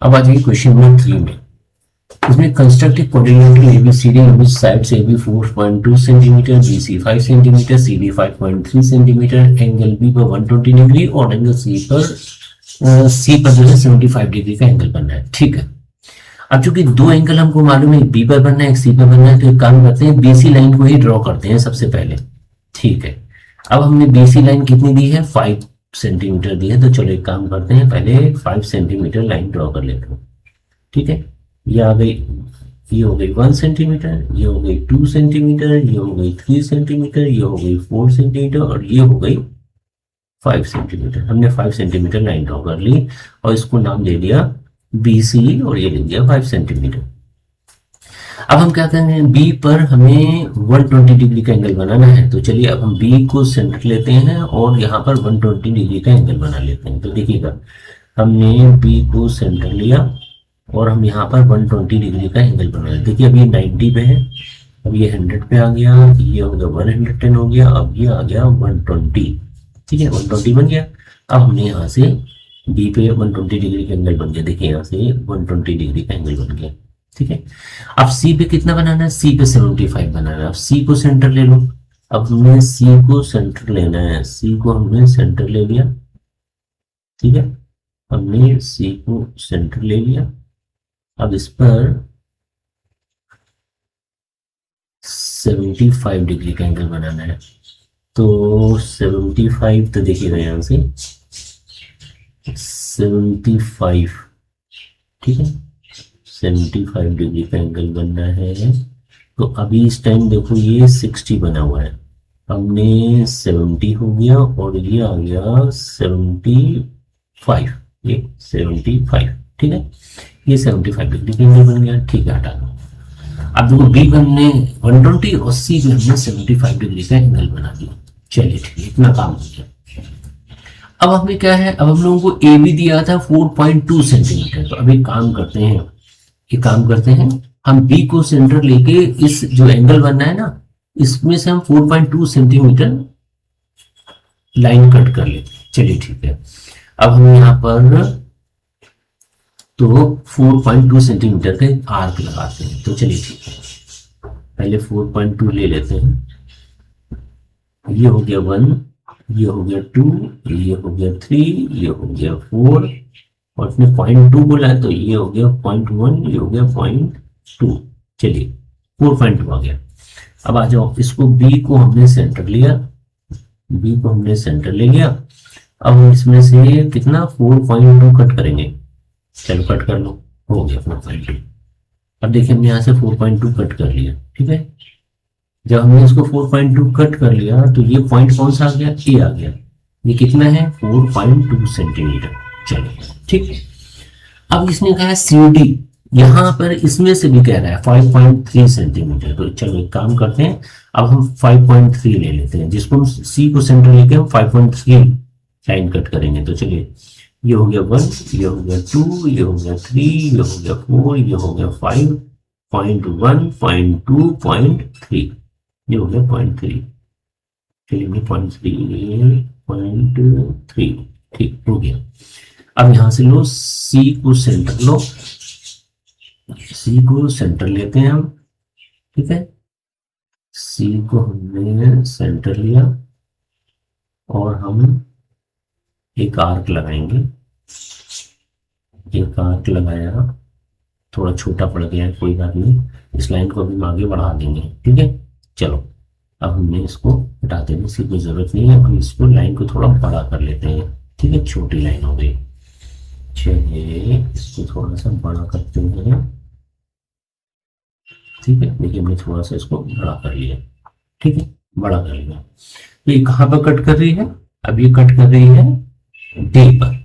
अब आ जाइए question number 3 में। इसमें constructive coordinator ABCD which sides AB 4.2 centimetre, BC 5 centimetre, CD 5.3 centimetre, angle B पर 120 डिग्री और एंगल C पर जो है 75 डिग्री का एंगल बनना है। ठीक है। अब चूंकि दो एंगल हमको मालूम है, बी पर बनना है, एक सी पर बनना है, तो एक काम करते हैं बीसी लाइन को ही ड्रॉ करते हैं सबसे पहले। ठीक है। अब हमने बीसी लाइन कितनी दी है, 5 सेंटीमीटर दी है, तो चलो एक काम करते हैं, पहले 5 सेंटीमीटर लाइन ड्रॉ कर लेते हैं। ठीक है। ये आ गई, ये हो गई 1 सेंटीमीटर, ये हो गई 2 सेंटीमीटर, ये हो गई 3 सेंटीमीटर, ये हो गई 4 सेंटीमीटर और ये हो गई 5 सेंटीमीटर। हमने 5 सेंटीमीटर लाइन ड्रॉ कर ली और इसको नाम दे दिया BC और ये ले दिया 5 सेंटीमीटर। अब हम क्या करेंगे, बी पर हमें 120 डिग्री का एंगल बनाना है, तो चलिए अब हम बी को सेंटर लेते हैं और यहाँ पर 120 डिग्री का एंगल बना लेते हैं। तो देखिएगा, हमने बी को सेंटर लिया और हम यहाँ पर 120 डिग्री का एंगल बना लिया। देखिए अब ये 90 पे है, अब ये 100 पे आ गया, ये हो गया 110 हो गया, अब ये आ गया 120। ठीक है, 120 बन गया। अब हमने यहाँ से बी पे 120 डिग्री का एंगल बन गया। देखिए यहाँ से 120 डिग्री का एंगल बन गया। ठीक है। अब सी पे कितना बनाना है, सी पे 75 बनाना है। अब सी को सेंटर ले लो। अब हमने सी को सेंटर लेना है, सी को हमने सेंटर ले लिया। ठीक है, हमने सी को सेंटर ले लिया। अब इस पर 75 डिग्री का एंगल बनाना है, तो 75, तो देखिएगा यहाँ से 75, ठीक है, 75 डिग्री का एंगल बनना है। तो अभी इस टाइम देखो ये 60 बना हुआ है, हमने 70 हो गया और ये आ गया 75, ये 75। ठीक है, ये 75 डिग्री का एंगल बन गया। ठीक है, हटा दो। अब देखो बी पे हमने 120 और सी पे हमने 75 डिग्री का एंगल बना दिया। चलिए ठीक है, इतना काम हो गया। अब हमें क्या है, अब हम लोगों को ए बी दिया था 4.2 सेंटीमीटर। तो अभी काम करते हैं, ये काम करते हैं, हम बी को सेंटर लेके इस जो एंगल बनना है ना, इसमें से हम 4.2 सेंटीमीटर लाइन कट कर लेते हैं। चलिए ठीक है, अब हम यहाँ पर तो 4.2 सेंटीमीटर का आर्क लगाते हैं। तो चलिए ठीक है, पहले 4.2 ले लेते हैं। ये हो गया 1, ये हो गया 2, ये हो गया 3, ये हो गया 4 और इसने 0.2 बोला है, तो ये हो गया 0.1, ये हो गया 0.2। चलिए 4.2 आ गया। अब आ जाओ, इसको बी को हमने सेंटर लिया, बी को हमने सेंटर ले लिया। अब हम इसमें से कितना 4.2 कट करेंगे। चलो कट कर लो, हो गया 4.2। अब देखिए हमने यहाँ से 4.2 कट कर लिया। ठीक है, जब हमने इसको 4.2 कट कर लिया तो ये पॉइंट कौन सा आ गया, ए आ गया। ये कितना है 4.2 सेंटीमीटर। चलिए ठीक है, अब इसने कहा है सी डी, यहां पर इसमें से भी कह रहा है 5.3 सेंटीमीटर। तो चलो एक काम करते हैं, अब हम 5.3 ले लेते हैं, जिसको हम सी को सेंटर लेके हम 5.3 लाइन कट करेंगे। तो चलिए, ये हो गया 1, ये हो गया 2, ये हो गया 3, ये हो गया 4, ये हो गया 5, 0.1, 0.2, 0.3, ये हो गया 0.3। चलिए 0.3, ठीक हो गया। अब यहां से लो, सी को सेंटर लो, सी को सेंटर लेते हैं हम। ठीक है, सी को हमने सेंटर लिया और हम एक आर्क लगाएंगे। एक आर्क लगाया, थोड़ा छोटा पड़ गया है, कोई बात नहीं, इस लाइन को अभी हम आगे बढ़ा देंगे। ठीक है, चलो अब हमने इसको हटा देंगे, इसकी कोई जरूरत नहीं है। हम इसको लाइन को थोड़ा बड़ा कर लेते हैं। ठीक है, छोटी लाइन हो गई। चलिए इसको थोड़ा सा बड़ा करते हैं। ठीक है, देखिए हमने थोड़ा सा इसको बड़ा कर लिया। ठीक है, बड़ा कर लिया। तो ये कहाँ पर कट कर रही है, अब ये कट कर रही है डी पर।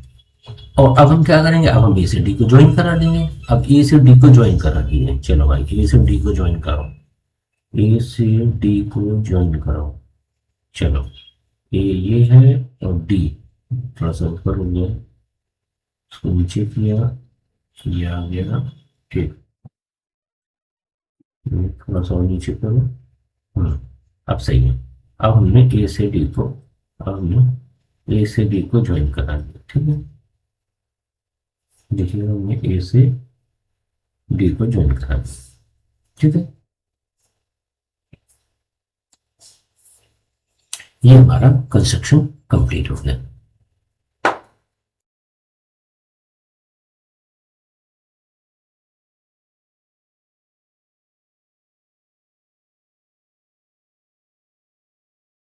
और अब हम क्या करेंगे, अब हम ए से डी को ज्वाइन करा देंगे। अब ए से डी को ज्वाइन करा दिए, चलो भाई ए से डी को ज्वाइन करो, ए से डी को ज्वाइन करो। चलो ए ये है और डी थोड़ा सा ऊपर हो गया, इसको नीचे किया, ये आ गया। ठीक, थोड़ा सा और नीचे करो। अब सही है। अब हमने ए से डी को, अब हमने ए से डी को ज्वाइन करा दिया। ठीक है, देखिएगा हमने ए से डी को ज्वाइन करा, ठीक है। ये हमारा कंस्ट्रक्शन कंप्लीट हो गया।